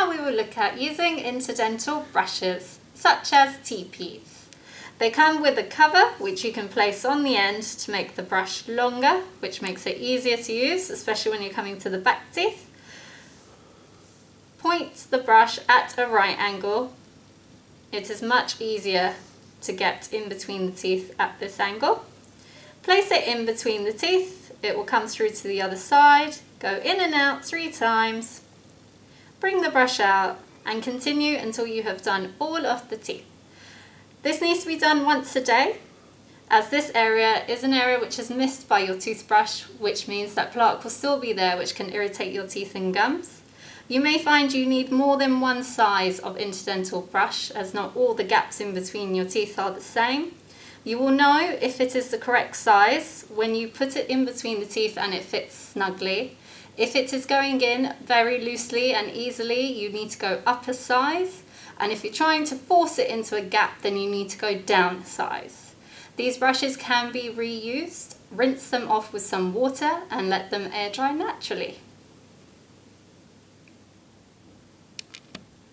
now we will look at using interdental brushes, such as TPs. They come with a cover which you can place on the end to make the brush longer, which makes it easier to use, especially when you're coming to the back teeth. Point the brush at a right angle. It is much easier to get in between the teeth at this angle. Place it in between the teeth. It will come through to the other side. Go in and out 3 times. Bring the brush out and continue until you have done all of the teeth. This needs to be done once a day, as this area is an area which is missed by your toothbrush, which means that plaque will still be there, which can irritate your teeth and gums. You may find you need more than one size of interdental brush, as not all the gaps in between your teeth are the same. You will know if it is the correct size when you put it in between the teeth and it fits snugly. If it is going in very loosely and easily, you need to go up a size. And if you're trying to force it into a gap, then you need to go down a size. These brushes can be reused. Rinse them off with some water and let them air dry naturally.